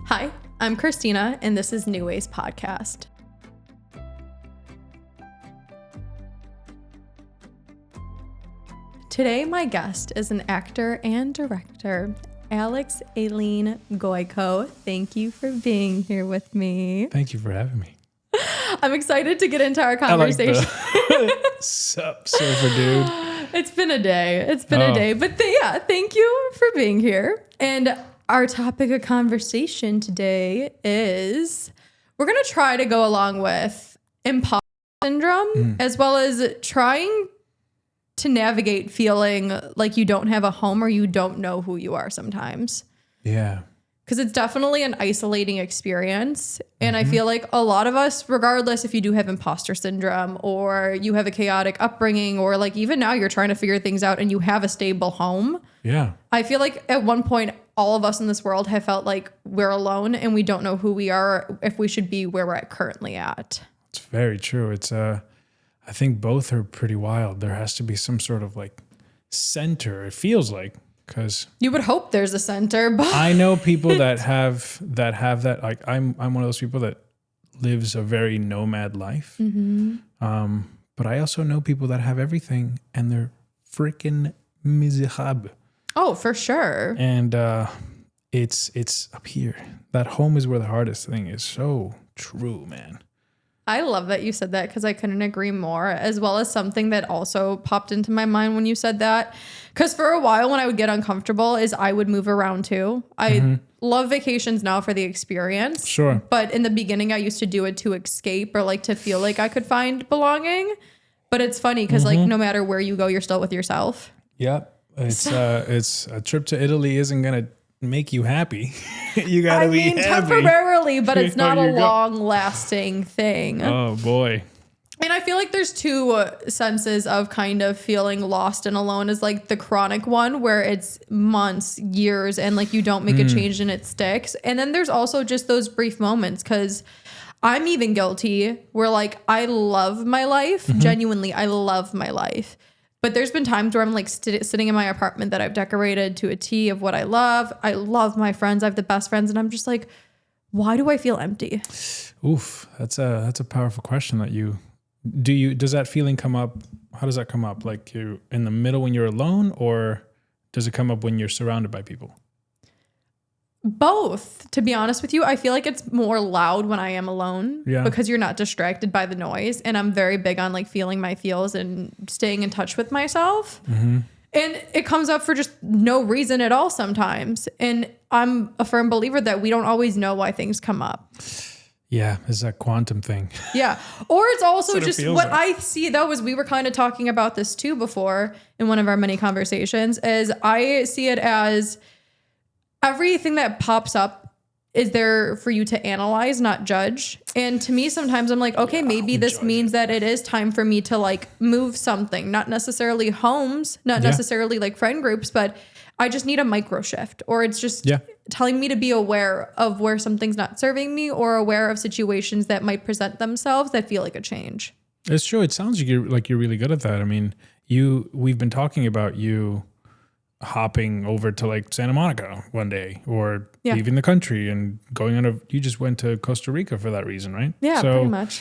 Hi, I'm Christina, and this is New Ways Podcast. Today, my guest is an actor and director, Alex Aileen Goico. Thank you for being here with me. Thank you for having me. I'm excited to get into our conversation. Sup, surfer dude. It's been a day. But thank you for being here. And our topic of conversation today is we're going to try to go along with imposter syndrome as well as trying to navigate feeling like you don't have a home or you don't know who you are sometimes. Yeah. Because it's definitely an isolating experience. And I feel like a lot of us, regardless if you do have imposter syndrome or you have a chaotic upbringing or like even now you're trying to figure things out and you have a stable home. Yeah. I feel like at one point, all of us in this world have felt like we're alone and we don't know who we are, if we should be where we're currently at. It's very true. It's I think both are pretty wild. There has to be some sort of like center, it feels like, because you would hope there's a center, but I know people that have that. Like I'm one of those people that lives a very nomad life. But I also know people that have everything and they're freaking miserable. Oh, for sure. And it's up here. That home is where the hardest thing is. So true, man. I love that you said that because I couldn't agree more, as well as something that also popped into my mind when you said that. Because for a while when I would get uncomfortable is I would move around too. I love vacations now for the experience. Sure. But in the beginning, I used to do it to escape or like to feel like I could find belonging. But it's funny because like no matter where you go, you're still with yourself. Yep. It's a trip to Italy isn't going to make you happy. You got to be happy. Temporarily, but it's not a long-lasting thing. Oh, boy. And I feel like there's two senses of kind of feeling lost and alone is like the chronic one where it's months, years, and like you don't make a change and it sticks. And then there's also just those brief moments because I'm even guilty where like I love my life. Genuinely, I love my life. But there's been times where I'm like sitting in my apartment that I've decorated to a T of what I love. I love my friends. I have the best friends. And I'm just like, why do I feel empty? Oof. That's a powerful question that does that feeling come up? How does that come up? Like you in the middle when you're alone, or does it come up when you're surrounded by people? Both, to be honest with you. I feel like it's more loud when I am alone because you're not distracted by the noise. And I'm very big on like feeling my feels and staying in touch with myself. And it comes up for just no reason at all sometimes. And I'm a firm believer that we don't always know why things come up. Yeah, it's that quantum thing. Yeah. Or it's also just what like. I see though is we were kind of talking about this too before in one of our many conversations is I see it as everything that pops up is there for you to analyze, not judge. And to me, sometimes I'm like, okay, maybe this means that it is time for me to like move something, not necessarily homes, not necessarily like friend groups, but I just need a micro shift, or it's just telling me to be aware of where something's not serving me or aware of situations that might present themselves that feel like a change. It's true. It sounds like you're really good at that. I mean, we've been talking about you hopping over to like Santa Monica one day or leaving the country and going on you just went to Costa Rica for that reason, right? Yeah, pretty much.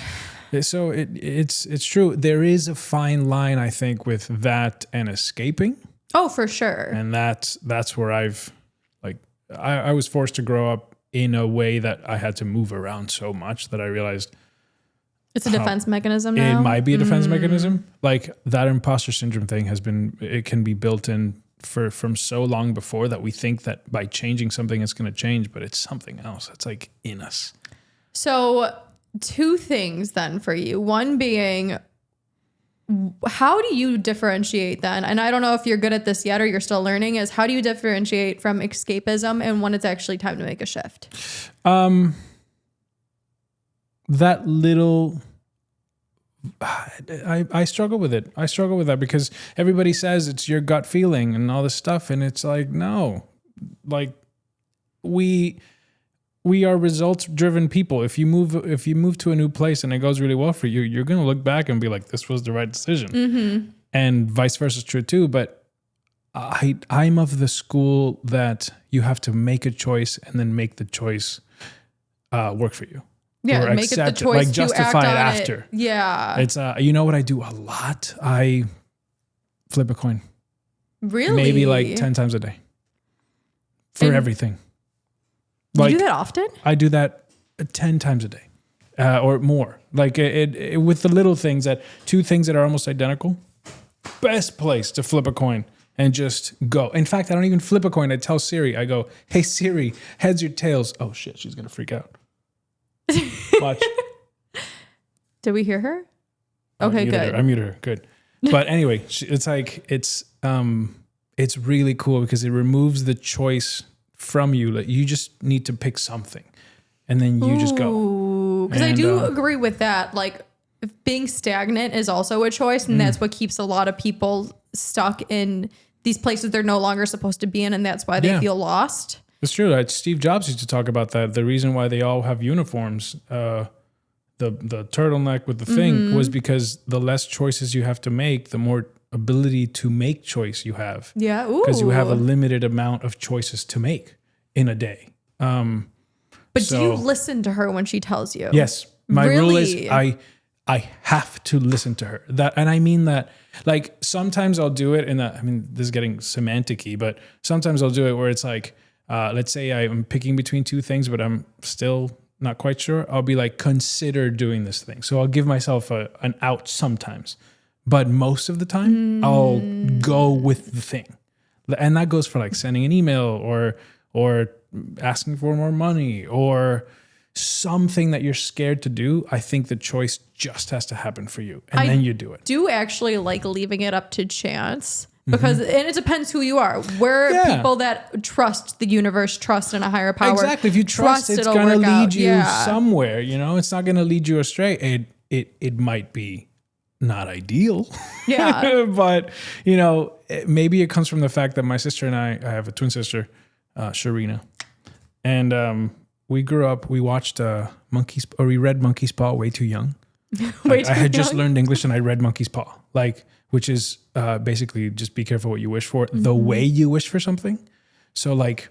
So it's true. There is a fine line, I think, with that and escaping. Oh, for sure. And that's where I've like, I was forced to grow up in a way that I had to move around so much that I realized it's a defense mechanism now. It might be a defense mechanism. Like that imposter syndrome thing it can be built in from so long before that we think that by changing something it's going to change, but it's something else. It's like in us. So two things then for you. One being, how do you differentiate then? And I don't know if you're good at this yet or you're still learning, is how do you differentiate from escapism and when it's actually time to make a shift? That little... I struggle with it. I struggle with that because everybody says it's your gut feeling and all this stuff. And it's like, no, like we are results driven people. If you move to a new place and it goes really well for you, you're going to look back and be like, this was the right decision. And vice versa is true too. But I'm of the school that you have to make a choice and then make the choice. work for you. Yeah, or make it the accept choice like to justify act it on after. it. Yeah. It's you know what I do a lot? I flip a coin. Really? Maybe like 10 times a day. For everything. You do that often? I do that 10 times a day. Or more. Like it with the little things that 2 things that are almost identical. Best place to flip a coin and just go. In fact, I don't even flip a coin. I tell Siri, I go, "Hey Siri, heads or tails?" Oh shit, she's going to freak out. Watch. Did we hear her? Okay, good. I muted her. Good. But anyway, it's like it's really cool because it removes the choice from you. Like you just need to pick something, and then you just go. Because I do agree with that. Like being stagnant is also a choice, and that's what keeps a lot of people stuck in these places they're no longer supposed to be in, and that's why they feel lost. It's true. Steve Jobs used to talk about that. The reason why they all have uniforms, the turtleneck with the thing, was because the less choices you have to make, the more ability to make choice you have. Yeah, because you have a limited amount of choices to make in a day. But do you listen to her when she tells you? Yes, my rule is I have to listen to her. And I mean that. Like sometimes I'll do it I mean, this is getting semantic-y, but sometimes I'll do it where it's like, let's say I'm picking between 2 things, but I'm still not quite sure. I'll be like, consider doing this thing. So I'll give myself an out sometimes, but most of the time I'll go with the thing. And that goes for like sending an email or asking for more money or something that you're scared to do. I think the choice just has to happen for you, and then you do it. Do actually like leaving it up to chance because and it depends who you are. We're people that trust the universe, trust in a higher power. Exactly. If you trust it's going to lead you somewhere. You know, it's not going to lead you astray. It might be not ideal. Yeah. But you know, maybe it comes from the fact that my sister and I have a twin sister, Sharina, and we grew up, we watched we read Monkey's Paw way too young. I had just learned English and I read Monkey's Paw, which is basically just be careful what you wish for, the way you wish for something. So like,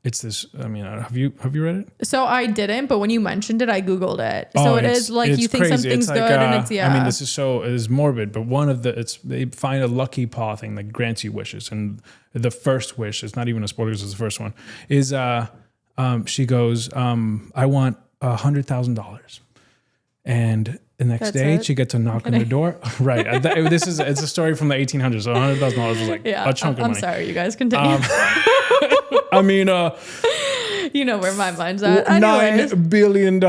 it's this, I mean, have you read it? So I didn't, but when you mentioned it, I Googled it. So it is like you think crazy. something's good and it's, I mean, this is morbid, but they find a lucky paw thing that grants you wishes. And the first wish, it's not even a spoiler, it's the first one, is, she goes, I want $100,000. And the next day she gets a knock on the door. Right. It's a story from the 1800s. So $100,000 was like a chunk of money. I'm sorry, you guys continue. I mean, you know where my mind's at. Anyways. $9 billion.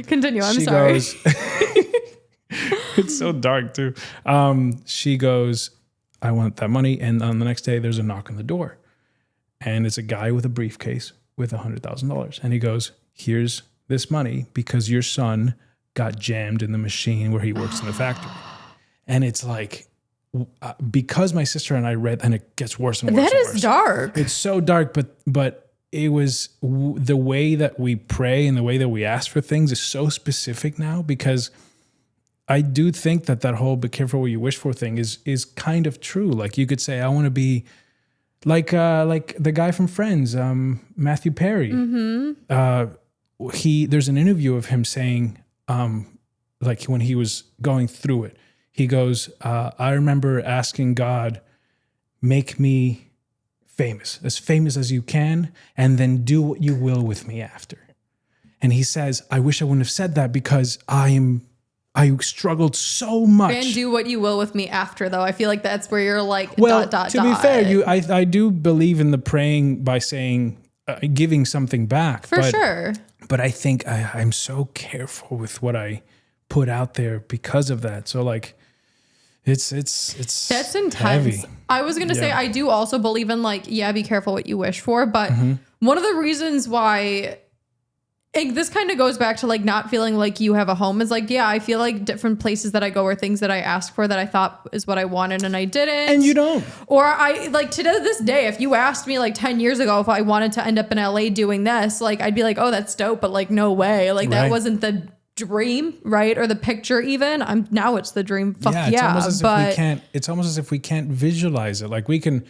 Continue. I'm sorry. Goes, it's so dark too. She goes, I want that money. And on the next day, there's a knock on the door. And it's a guy with a briefcase with $100,000. And he goes, here's this money because your son got jammed in the machine where he works in the factory. And it's like, because my sister and I read, and it gets worse and worse. That is dark. It's so dark, but it was the way that we pray and the way that we ask for things is so specific now, because I do think that whole be careful what you wish for thing is kind of true. Like you could say, I want to be like the guy from Friends, Matthew Perry. There's an interview of him saying, like when he was going through it, he goes, I remember asking God, make me famous as you can, and then do what you will with me after. And he says, I wish I wouldn't have said that because I struggled so much. And do what you will with me after, though. I feel like that's where you're like, well, to be fair, I do believe in the praying by saying, giving something back. For sure. But I think I'm so careful with what I put out there because of that. So like, it's that's intense. Heavy. I was gonna say I do also believe in like, be careful what you wish for. But one of the reasons why this kind of goes back to like not feeling like you have a home is like, I feel like different places that I go or things that I ask for that I thought is what I wanted and I didn't. And you don't. Or I like to this day, if you asked me like 10 years ago if I wanted to end up in LA doing this, like I'd be like, oh, that's dope. But like, no way. Like that wasn't the dream, right? Or the picture even. Now it's the dream. Fuck yeah. It's almost as if we can't visualize it. Like we can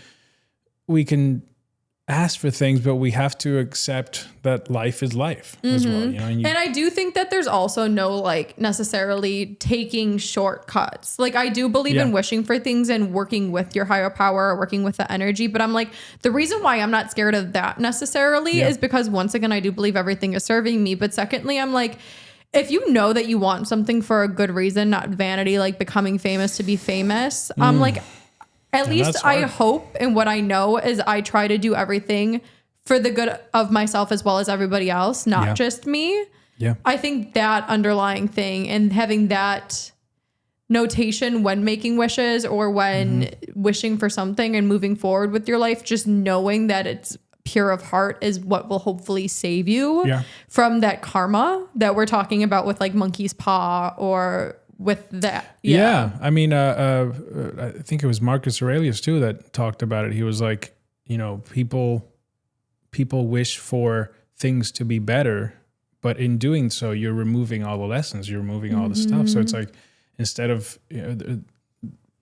ask for things, but we have to accept that life is life as well. You know, And I do think that there's also no like necessarily taking shortcuts. Like I do believe in wishing for things and working with your higher power or working with the energy. But I'm like, the reason why I'm not scared of that necessarily is because once again, I do believe everything is serving me. But secondly, I'm like, if you know that you want something for a good reason, not vanity, like becoming famous to be famous, I'm like, at least I hope, and what I know is I try to do everything for the good of myself as well as everybody else, not just me. Yeah. I think that underlying thing and having that notation when making wishes or when wishing for something and moving forward with your life, just knowing that it's pure of heart is what will hopefully save you from that karma that we're talking about with like monkey's paw or with that. I mean, I think it was Marcus Aurelius too that talked about it. He was like, you know, people wish for things to be better, but in doing so, you're removing all the lessons, you're removing all the stuff. So it's like, instead of, you know,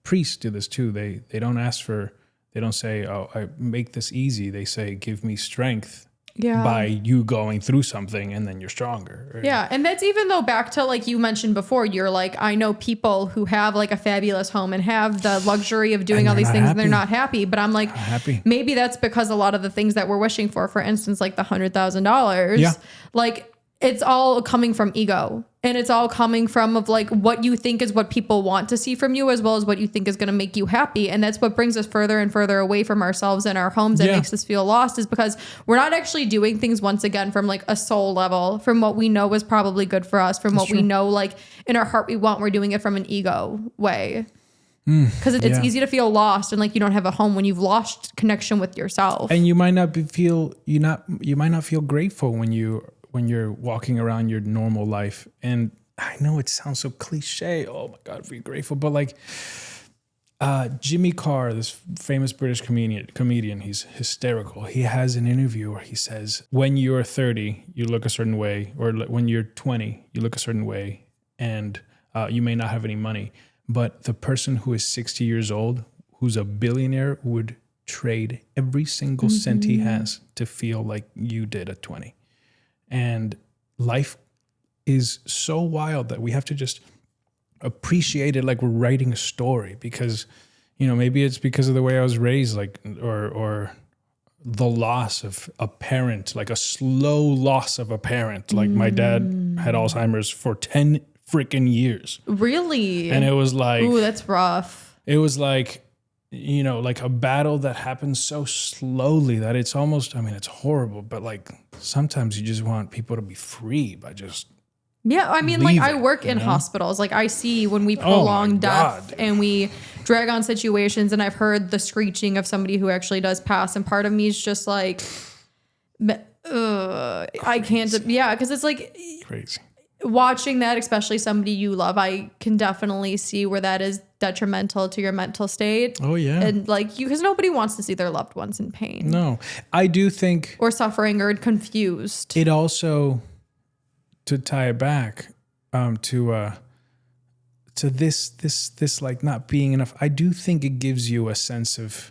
priests do this too. They don't ask for, they don't say, oh, I make this easy. They say, give me strength. By you going through something and then you're stronger. Right? Yeah. And that's even though back to like you mentioned before, you're like, I know people who have like a fabulous home and have the luxury of doing all these things and they're not happy. But I'm like, maybe that's because a lot of the things that we're wishing for instance, like the $100,000, like it's all coming from ego. And it's all coming from of like what you think is what people want to see from you as well as what you think is going to make you happy. And that's what brings us further and further away from ourselves and our homes and makes us feel lost is because we're not actually doing things once again from like a soul level, from what we know is probably good for us, from what we know like in our heart we want. We're doing it from an ego way. Because it's easy to feel lost and like you don't have a home when you've lost connection with yourself. And you might not feel grateful when you're walking around your normal life. And I know it sounds so cliche. Oh my God, be grateful. But like Jimmy Carr, this famous British comedian, he's hysterical. He has an interview where he says, when you're 30, you look a certain way, or when you're 20, you look a certain way, and you may not have any money. But the person who is 60 years old, who's a billionaire, would trade every single cent he has to feel like you did at 20. And life is so wild that we have to just appreciate it like we're writing a story, because, you know, maybe it's because of the way I was raised, like, or the loss of a parent, like a slow loss of a parent. Like my dad had Alzheimer's for 10 freaking years. Really? And it was like, ooh, that's rough. It was like, you know, like a battle that happens so slowly that it's almost, I mean, it's horrible, but like sometimes you just want people to be free by just I mean, like I work in hospitals. Like I see when we prolong death and we drag on situations, and I've heard the screeching of somebody who actually does pass, and part of me is just like, I can't, because it's like crazy. Watching that, especially somebody you love, I can definitely see where that is detrimental to your mental state. Oh yeah. And like because nobody wants to see their loved ones in pain. No, I do think, or suffering or confused. It also, to tie it back to this like not being enough, I do think it gives you a sense of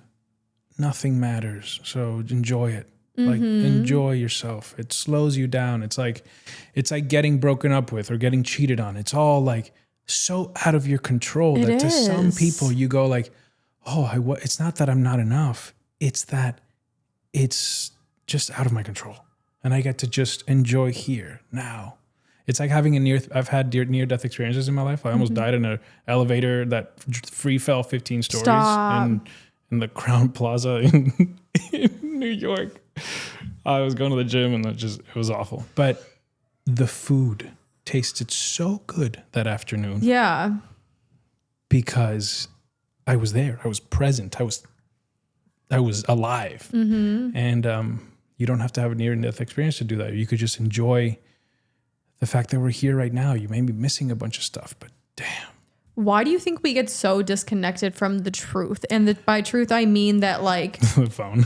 nothing matters, so enjoy it. Like enjoy yourself. It slows you down. It's like getting broken up with or getting cheated on. It's all like so out of your control that to some people you go like, oh, it's not that I'm not enough. It's that it's just out of my control, and I get to just enjoy here now. It's like having I've had near-death experiences in my life. I almost died in an elevator that free fell 15 stories in the Crown Plaza in New York. I was going to the gym and it was awful. But the food tasted so good that afternoon. Yeah. Because I was there. I was present. I was alive. And you don't have to have a near-death experience to do that. You could just enjoy the fact that we're here right now. You may be missing a bunch of stuff, but damn. Why do you think we get so disconnected from the truth? And by truth, I mean that like the phone.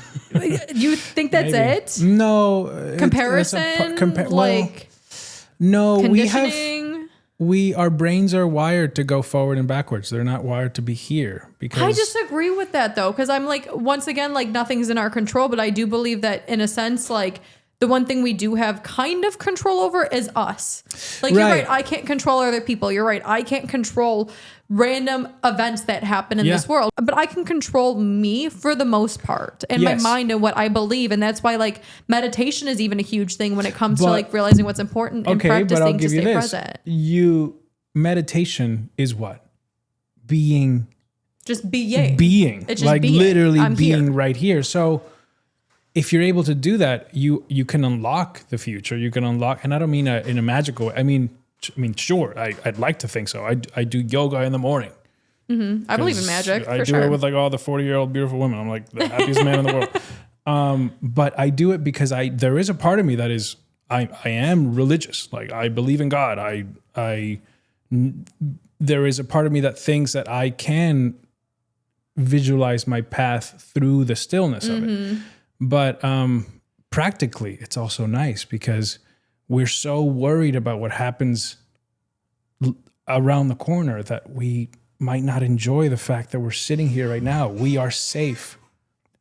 You think that's it? No. Comparison? No, conditioning? our brains are wired to go forward and backwards. They're not wired to be here. Because I disagree with that though, because I'm like, once again, like nothing's in our control, but I do believe that in a sense, like the one thing we do have kind of control over is us. Like you're right, I can't control other people. You're right, I can't control random events that happen in this world, but I can control me for the most part and my mind and what I believe. And that's why like meditation is even a huge thing when it comes to like realizing what's important and practicing to stay present. Meditation is what? Just being. It's just like being. Literally being right here. So if you're able to do that, you can unlock the future. You can unlock, and I don't mean in a magical way. I mean, sure, I'd like to think so. I do yoga in the morning. Mm-hmm. I believe in magic. I do it with like all the 40-year-old beautiful women. I'm like the happiest man in the world. But I do it because there is a part of me that is I am religious. Like I believe in God. There is a part of me that thinks that I can visualize my path through the stillness of it. But practically, it's also nice because we're so worried about what happens around the corner that we might not enjoy the fact that we're sitting here right now. We are safe.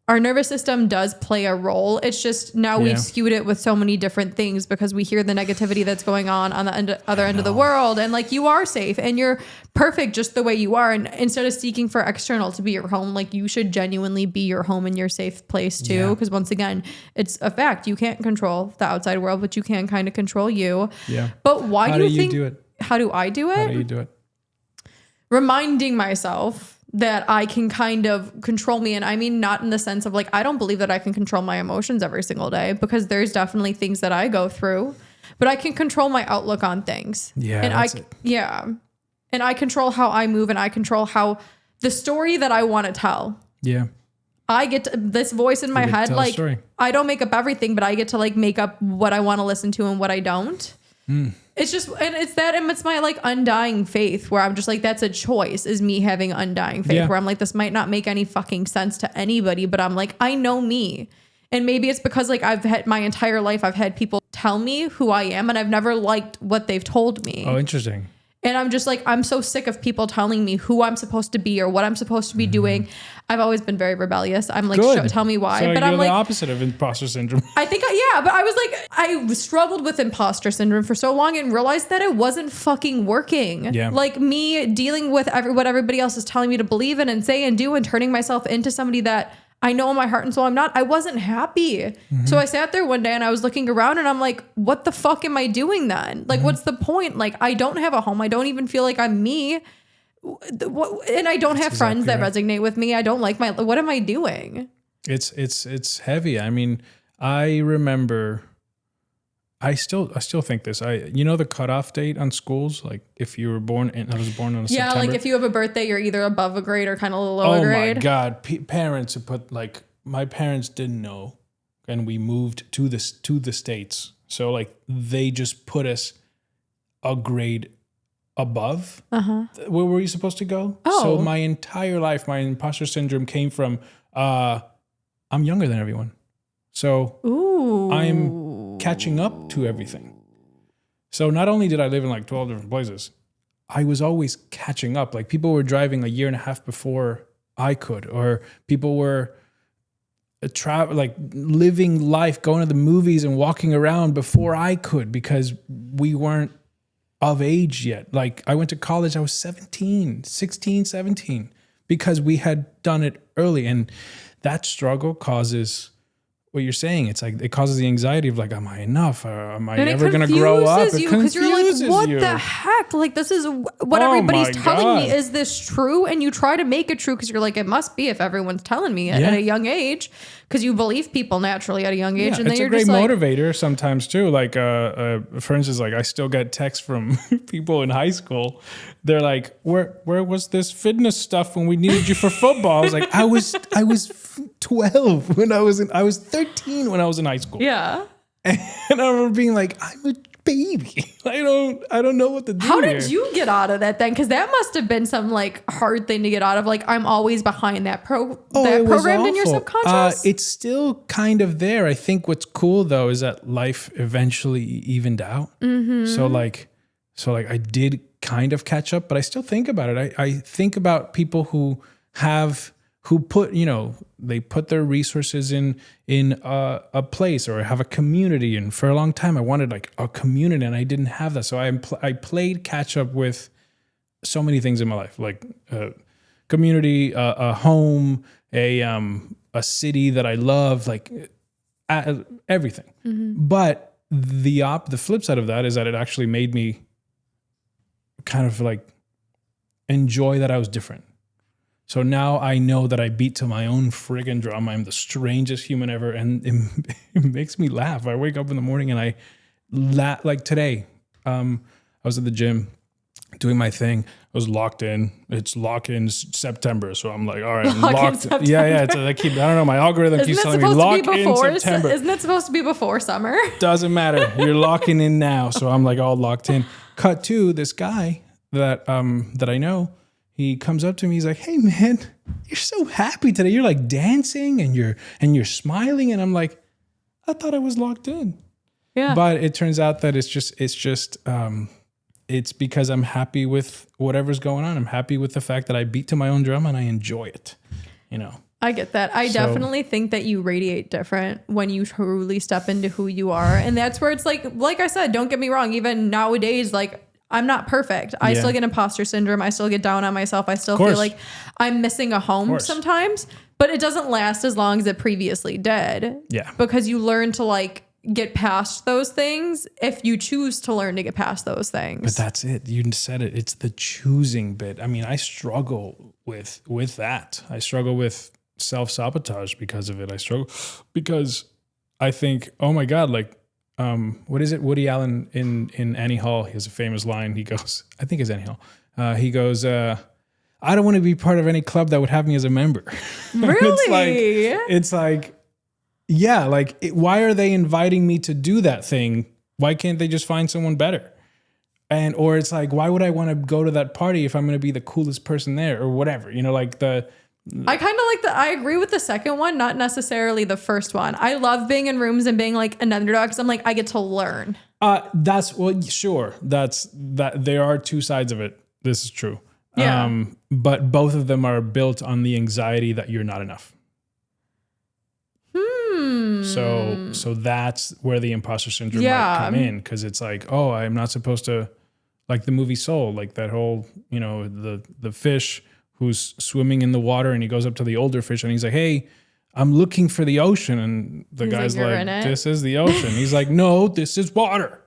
Our nervous system does play a role. It's just now we've skewed it with so many different things because we hear the negativity that's going on the other end of the world. And like you are safe and you're perfect just the way you are. And instead of seeking for external to be your home, like you should genuinely be your home and your safe place too. Because once again, it's a fact. You can't control the outside world, but you can kind of control you. Yeah. But why do you think? Do it? How do I do it? How do you do it? Reminding myself that I can kind of control me. And I mean, not in the sense of like, I don't believe that I can control my emotions every single day because there's definitely things that I go through, but I can control my outlook on things. Yeah. And And I control how I move and I control how the story that I want to tell. Yeah. I get this voice in my head. Like I don't make up everything, but I get to like make up what I want to listen to and what I don't. It's just, and it's that, and it's my like undying faith where I'm just like, that's a choice, is me having undying faith where I'm like, this might not make any fucking sense to anybody, but I'm like, I know me. And maybe it's because like I've had my entire life, I've had people tell me who I am and I've never liked what they've told me. Oh, interesting. And I'm just like, I'm so sick of people telling me who I'm supposed to be or what I'm supposed to be doing. I've always been very rebellious. I'm like, tell me why. So but you're I'm like, the opposite of imposter syndrome. I think, but I was like, I struggled with imposter syndrome for so long and realized that it wasn't fucking working. Yeah. Like me dealing with what everybody else is telling me to believe in and say and do and turning myself into somebody that I know in my heart and soul I'm not. I wasn't happy. Mm-hmm. So I sat there one day and I was looking around and I'm like, what the fuck am I doing then? Like, what's the point? Like, I don't have a home. I don't even feel like I'm me. And I don't have friends that resonate with me. I don't like what am I doing? It's heavy. I mean, I remember, I still think this. The cutoff date on schools, like if you were born in, I was born on September. Like if you have a birthday, you're either above a grade or kind of a lower grade. Oh my God. Parents who put my parents didn't know and we moved to the States. So like they just put us a grade above where were you supposed to go? So my entire life, my imposter syndrome came from, I'm younger than everyone. So I'm catching up to everything. So not only did I live in like 12 different places, I was always catching up. Like people were driving a year and a half before I could, or people were living life, going to the movies and walking around before I could because we weren't of age yet. Like I went to college, I was 16, 17, because we had done it early. And that struggle causes what you're saying. It's like, it causes the anxiety of like, am I enough? Am I ever going to grow up? It confuses you because you're like, what the heck? Like this is what everybody's telling me. Is this true? And you try to make it true because you're like, it must be if everyone's telling me at a young age. Because you believe people naturally at a young age. And then you're just like, it's a great motivator sometimes too. Like, for instance, like I still get texts from people in high school. They're like, where was this fitness stuff when we needed you for football? I was like, I was 12 when I was 13 when I was in high school. Yeah. And I remember being like, I'm a baby. I don't know what to do. How did you get out of that then? Because that must have been some like hard thing to get out of. Like I'm always behind that programmed in your subconscious. It's still kind of there. I think what's cool though is that life eventually evened out. Mm-hmm. So like So like I did kind of catch up, but I still think about it. I think about people who put, they put their resources in a place or have a community. And for a long time, I wanted like a community and I didn't have that. So I played catch up with so many things in my life, like community, a home, a city that I love, like everything. But the flip side of that is that it actually made me kind of like enjoy that I was different. So now I know that I beat to my own friggin' drum. I'm the strangest human ever, and it makes me laugh. I wake up in the morning and I laugh. Like today, I was at the gym doing my thing. I was locked in. It's lock-in September, so I'm like, all right, I'm locked. Yeah. It's, I don't know. My algorithm keeps telling me lock in September. Isn't it supposed to be before summer? Doesn't matter. You're locking in now, so I'm like all locked in. Cut to this guy that I know. He comes up to me. He's like, "Hey, man, you're so happy today. You're like dancing and you're smiling." And I'm like, "I thought I was locked in." Yeah. But it turns out that it's because I'm happy with whatever's going on. I'm happy with the fact that I beat to my own drum and I enjoy it. I get that. I definitely think that you radiate different when you truly step into who you are, and that's where it's like I said, don't get me wrong. Even nowadays, like, I'm not perfect. I still get imposter syndrome. I still get down on myself. I still feel like I'm missing a home sometimes, but it doesn't last as long as it previously did. Yeah. Because you learn to like get past those things if you choose to learn to get past those things. But that's it. You said it. It's the choosing bit. I mean, I struggle with that. I struggle with self-sabotage because of it. I struggle because I think, oh my God, like, what is it? Woody Allen in Annie Hall, he has a famous line. He goes, I think it's Annie Hall. He goes, I don't want to be part of any club that would have me as a member. Really? it's like, yeah, like why are they inviting me to do that thing? Why can't they just find someone better? Or it's like, why would I want to go to that party if I'm going to be the coolest person there or whatever? I kind of like I agree with the second one, not necessarily the first one. I love being in rooms and being like an underdog because I'm like, I get to learn. Sure. There are two sides of it. This is true. Yeah. But both of them are built on the anxiety that you're not enough. So that's where the imposter syndrome might come in, because it's like, oh, I'm not supposed to, like the movie Soul, like that whole, the fish who's swimming in the water and he goes up to the older fish and he's like, "Hey, I'm looking for the ocean." And the guy's like, "This is the ocean." He's like, "No, this is water."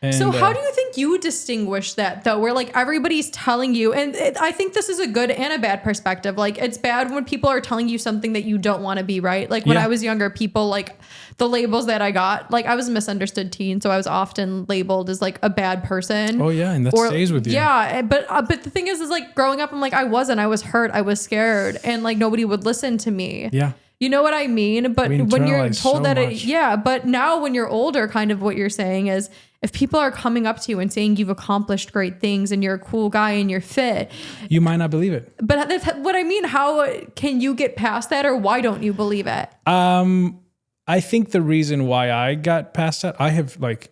And, so how do you think you distinguish that though, where like everybody's telling you, and I think this is a good and a bad perspective. Like it's bad when people are telling you something that you don't want to be, right? Like when I was younger, people like the labels that I got, like I was a misunderstood teen. So I was often labeled as like a bad person. Oh yeah. And that stays with you. Yeah. But the thing is like growing up, I'm like, I was hurt. I was scared and like nobody would listen to me. Yeah. You know what I mean? But when you're told so but now when you're older, kind of what you're saying is if people are coming up to you and saying you've accomplished great things and you're a cool guy and you're fit, you might not believe it. But that's what I mean. How can you get past that, or why don't you believe it? I think the reason why I got past that, I have like,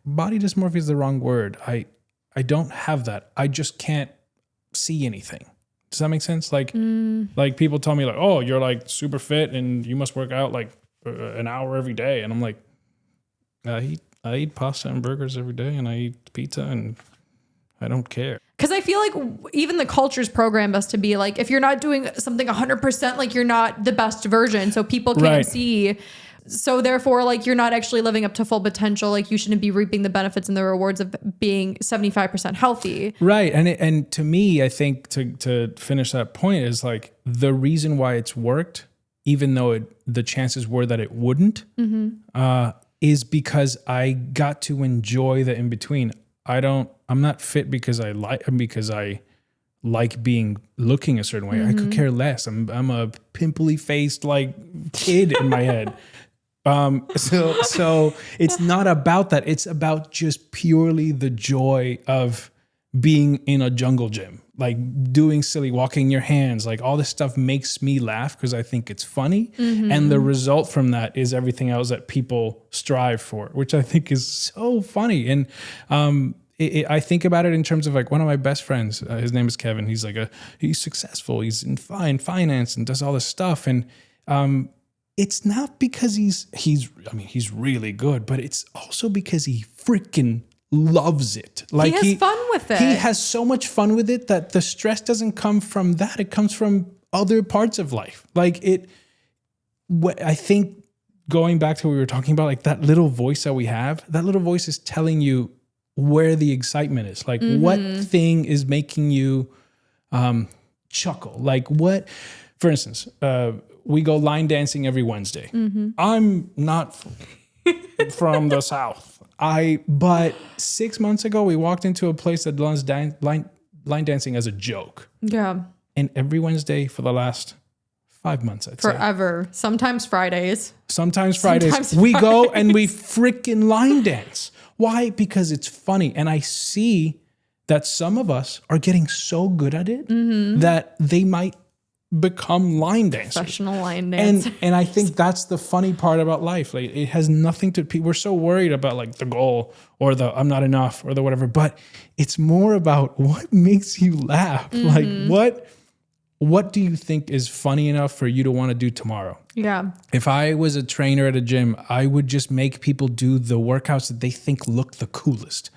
body dysmorphia is the wrong word. I don't have that. I just can't see anything. Does that make sense? Like people tell me like, "Oh, you're like super fit and you must work out like an hour every day." And I'm like, I eat pasta and burgers every day and I eat pizza and I don't care. Because I feel like even the culture's programmed us to be like, if you're not doing something 100%, like you're not the best version. So people can't see. So therefore, like you're not actually living up to full potential. Like you shouldn't be reaping the benefits and the rewards of being 75% healthy. Right. And to me, I think to finish that point is like the reason why it's worked, even though the chances were that it wouldn't, is because I got to enjoy the in-between. I'm not fit because I like looking a certain way. I could care less. I'm a pimply faced like kid in my head. So it's not about that. It's about just purely the joy of being in a jungle gym. like doing silly, walking your hands, like all this stuff makes me laugh because I think it's funny. And the result from that is everything else that people strive for, which I think is so funny. And I think about it in terms of like one of my best friends, his name is Kevin. He's he's successful. He's in finance and does all this stuff. And it's not because he's really good, but it's also because he freaking loves it. Like he has fun with it. He has so much fun with it that the stress doesn't come from that. It comes from other parts of life. Like I think going back to what we were talking about, like that little voice that we have, that little voice is telling you where the excitement is. Like what thing is making you chuckle? Like what, for instance, we go line dancing every Wednesday. I'm not from the South. But 6 months ago, we walked into a place that does line dancing as a joke. Yeah. And every Wednesday for the last 5 months, I'd say. Forever. Sometimes Fridays. We go and we freaking line dance. Why? Because it's funny. And I see that some of us are getting so good at it that they might become line dancers. Professional line dancers. And I think that's the funny part about life. Like it has nothing to, we're so worried about like the goal or the I'm not enough or the whatever, but it's more about what makes you laugh. Like what do you think is funny enough for you to want to do tomorrow? Yeah. If I was a trainer at a gym, I would just make people do the workouts that they think look the coolest.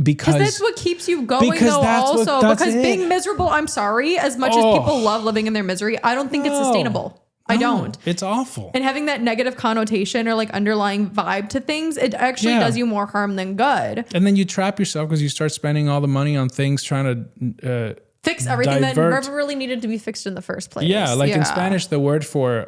Because that's what keeps you going, though, also. Because being miserable, I'm sorry, as much as people love living in their misery, I don't think it's sustainable. I don't. It's awful. And having that negative connotation or like underlying vibe to things, it actually does you more harm than good. And then you trap yourself because you start spending all the money on things trying to fix everything that never really needed to be fixed in the first place. Yeah, like in Spanish, the word for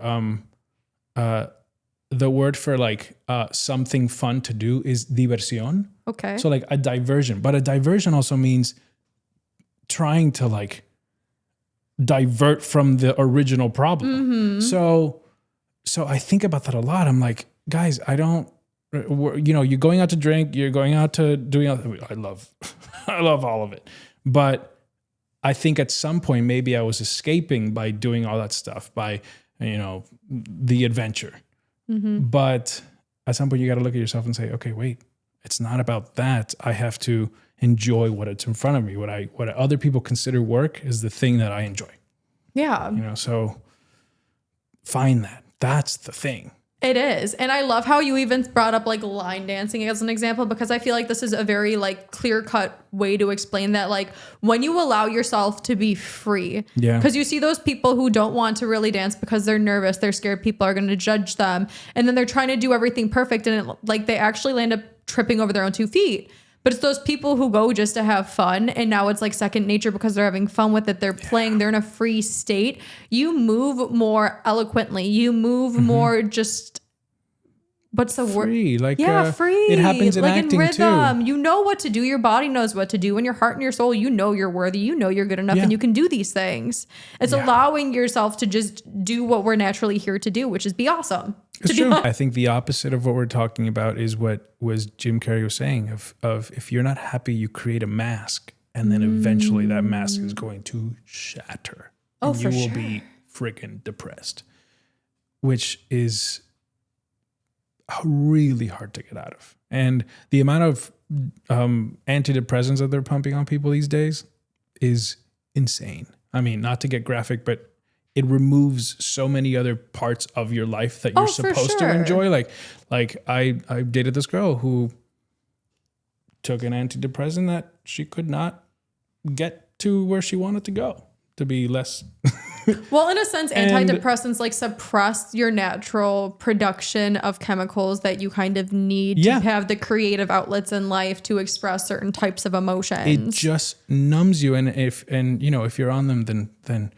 like something fun to do is diversión. Okay. So like a diversion, but a diversion also means trying to like divert from the original problem. So I think about that a lot. I'm like, guys, I don't, you're going out to drink, you're going out to doing, I love all of it. But I think at some point, maybe I was escaping by doing all that stuff, by, the adventure. But at some point you got to look at yourself and say, okay, wait, it's not about that. I have to enjoy what it's in front of me. What other people consider work is the thing that I enjoy. Yeah. So find that. That's the thing. It is. And I love how you even brought up like line dancing as an example, because I feel like this is a very like clear cut way to explain that, like when you allow yourself to be free. Yeah. Because you see those people who don't want to really dance because they're nervous, they're scared people are going to judge them. And then they're trying to do everything perfect. And they actually land up tripping over their own 2 feet. But it's those people who go just to have fun, and now it's like second nature because they're having fun with it. They're playing. They're in a free state. You move more eloquently. You move more just, what's the word? Free. Like, free. It happens in acting in rhythm. too. You know what to do. Your body knows what to do. And your heart and your soul, you know you're worthy. You know you're good enough and you can do these things. It's allowing yourself to just do what we're naturally here to do, which is be awesome. It's true. I think the opposite of what we're talking about is what was Jim Carrey was saying of if you're not happy, you create a mask, and then eventually that mask is going to shatter. And you will be freaking depressed, which is really hard to get out of. And the amount of antidepressants that they're pumping on people these days is insane. I mean, not to get graphic, but it removes so many other parts of your life that you're supposed to enjoy. Like I dated this girl who took an antidepressant that she could not get to where she wanted to go to be less. Well, in a sense, antidepressants like suppress your natural production of chemicals that you kind of need to have the creative outlets in life to express certain types of emotions. It just numbs you. And if you're on them, then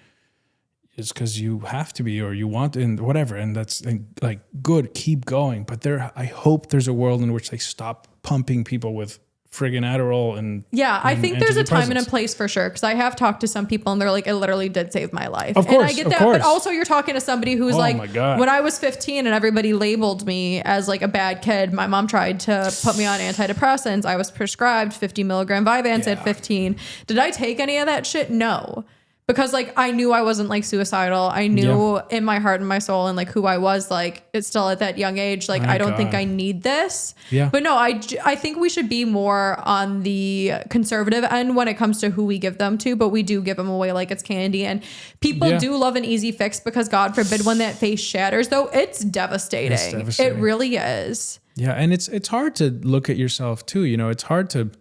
it's because you have to be, or you want, and whatever. And that's like, good, keep going. But I hope there's a world in which they stop pumping people with friggin' Adderall and I think there's a time and a antidepressants. place for sure. Cause I have talked to some people and they're like, it literally did save my life. Of course, and I get of that. course. But also you're talking to somebody who's Oh like, my God. when I was 15 and everybody labeled me as like a bad kid, my mom tried to put me on antidepressants. I was prescribed 50 milligram Vyvanse at 15. Did I take any of that shit? No. Because like I knew I wasn't like suicidal. I knew in my heart and my soul and like who I was, like it's still at that young age. Like My I don't think God. I need this. Yeah. But no, I think we should be more on the conservative end when it comes to who we give them to. But we do give them away like it's candy. And people do love an easy fix because God forbid when that face shatters, though, it's devastating. It's devastating. It really is. Yeah, and it's hard to look at yourself too. You know, it's hard to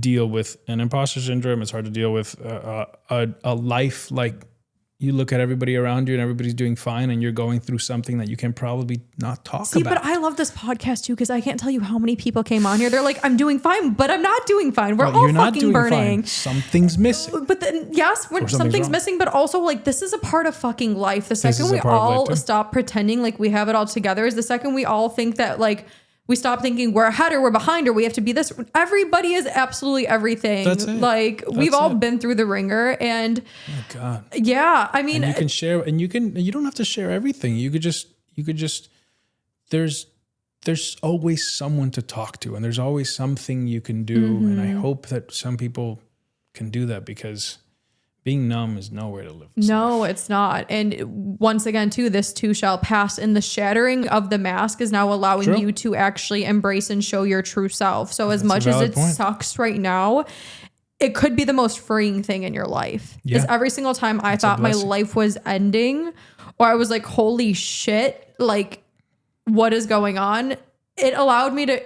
deal with an imposter syndrome. It's hard to deal with a life like you look at everybody around you and everybody's doing fine, and you're going through something that you can probably not talk about. But I love this podcast too because I can't tell you how many people came on here. They're like, "I'm doing fine, but I'm not doing fine. We're all You're not fucking doing burning." fine. Something's missing. But then, yes, when something's wrong. missing, but also like this is a part of fucking life. The second is a we part of life, all too. stop pretending like we have it all together is the second we all think that like we stop thinking we're ahead or we're behind or we have to be this. Everybody is absolutely everything. That's it. Like we've That's all it. been through the ringer, and Oh God. yeah, I mean, And you can share, and you don't have to share everything. You could just there's always someone to talk to, and there's always something you can do. And I hope that some people can do that, because being numb is nowhere to live. no, it's not. And once again, too, this too shall pass. And the shattering of the mask is now allowing True. you to actually embrace and show your true self. So as That's a much as valid it point. sucks right now, it could be the most freeing thing in your life. Yeah. Because every single time I That's a thought my blessing. life was ending, or I was like, holy shit, like what is going on? It allowed me to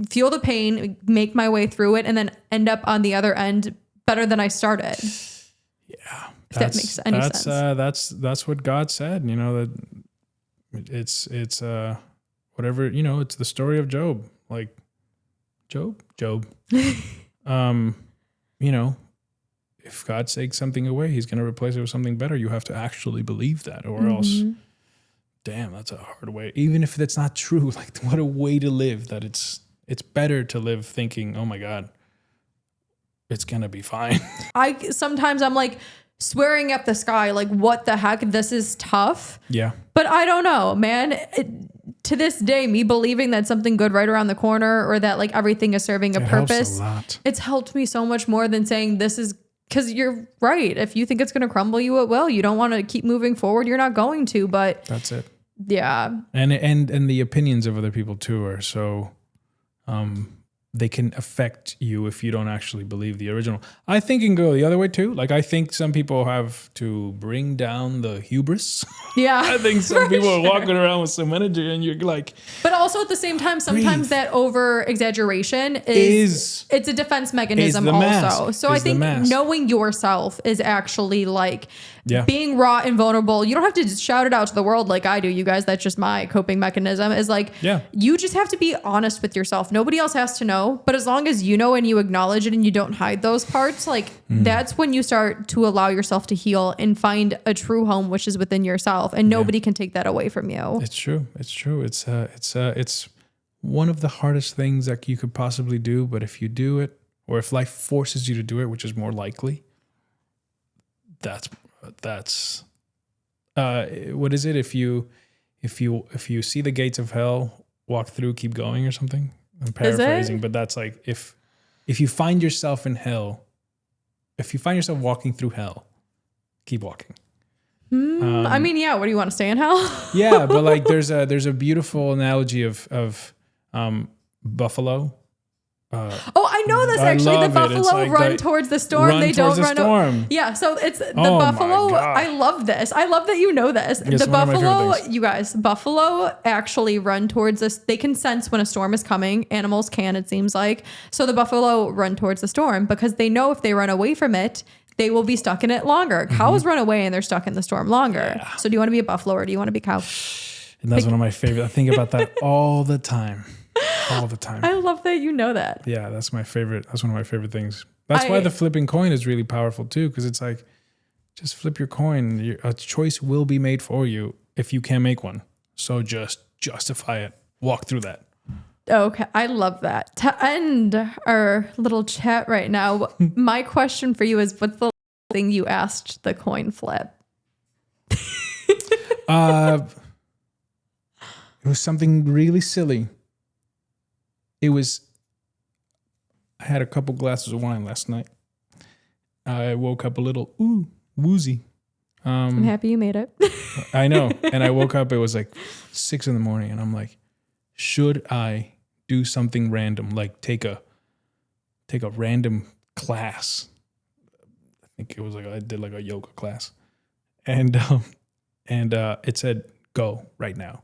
feel the pain, make my way through it, and then end up on the other end better than I started. If that makes any sense. That's what God said. You know, that it's whatever, you know, it's the story of Job. Like Job. You know, if God takes something away, he's going to replace it with something better. You have to actually believe that, or else, damn, that's a hard way. Even if that's not true, like what a way to live. That it's better to live thinking, oh my God, it's going to be fine. Sometimes I'm like swearing at the sky, like what the heck, this is tough. Yeah. But I don't know, man. To this day, me believing that something good right around the corner, or that like everything is serving a It helps purpose, a lot. it's helped me so much more than saying this is, because you're right. If you think it's going to crumble you, it will. You don't want to keep moving forward. You're not going to, but That's it. yeah. And the opinions of other people too are so they can affect you if you don't actually believe the original. I think it can go the other way too. Like I think some people have to bring down the hubris. Yeah. I think some people are walking around with some energy, and you're like, But also at the same time, sometimes Breathe. that over exaggeration it's a defense mechanism the also. mask. So I Is the think mask. knowing yourself is actually like Yeah. being raw and vulnerable. You don't have to just shout it out to the world like I do, you guys. That's just my coping mechanism, is like, Yeah. you just have to be honest with yourself. Nobody else has to know. But as long as you know and you acknowledge it and you don't hide those parts, like that's when you start to allow yourself to heal and find a true home, which is within yourself. And nobody can take that away from you. it's true. It's true. It's one of the hardest things that you could possibly do. But if you do it, or if life forces you to do it, which is more likely, that's what is it? If you see the gates of hell, walk through, keep going, or something. I'm paraphrasing, but that's like if you find yourself in hell, if you find yourself walking through hell, keep walking. I mean, yeah, what do you want to stay in hell? Yeah, but like there's a beautiful analogy of buffalo. Oh, I know this I actually. The love it. It's buffalo like run the- towards the storm. run They towards don't the run. storm. Yeah, so it's the Oh my buffalo. God. I love this. I love that you know this. It's The one of my favorite buffalo, things. you guys, buffalo actually run towards this. They can sense when a storm is coming. Animals can, it seems like. So the buffalo run towards the storm because they know if they run away from it, they will be stuck in it longer. Cows run away and they're stuck in the storm longer. Yeah. So do you want to be a buffalo or do you want to be a cow? And that's one of my favorite. I think about that all the time. All the time. I love that you know that. Yeah, that's my favorite. That's one of my favorite things. That's why the flipping coin is really powerful too, because it's like, just flip your coin. A choice will be made for you if you can't make one. So just justify it. Walk through that. Okay, I love that. To end our little chat right now, my question for you is, what's the thing you asked the coin flip? It was something really silly. I had a couple glasses of wine last night. I woke up a little woozy. I'm happy you made it. I know. And I woke up, it was like 6 a.m. and I'm like, should I do something random, like take a random class? I think it was like I did like a yoga class. And it said go right now.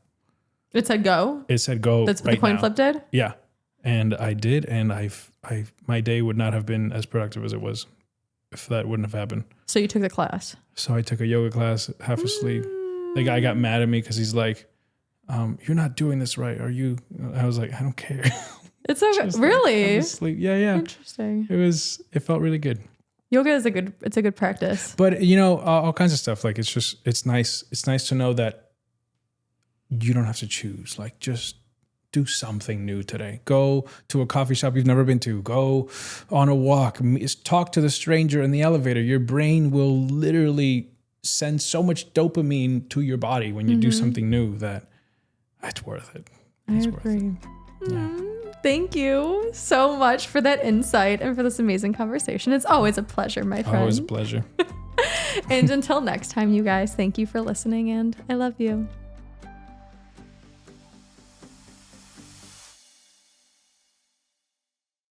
It said go? It said go. That's what right the coin now. flip did? Yeah. And I did, and my day would not have been as productive as it was if that wouldn't have happened. So you took the class. So I took a yoga class, half asleep. The guy got mad at me because he's like, you're not doing this right. Are you? I was like, I don't care. It's so really? Asleep. Yeah. Interesting. It felt really good. Yoga is a good practice. But all kinds of stuff. Like it's nice. It's nice to know that you don't have to choose. Like just do something new today. Go to a coffee shop you've never been to. Go on a walk. Talk to the stranger in the elevator. Your brain will literally send so much dopamine to your body when you do something new that it's worth it. It's I agree. Worth it. Yeah. Thank you so much for that insight and for this amazing conversation. It's always a pleasure, my friend. Always a pleasure. And until next time, you guys, thank you for listening, and I love you.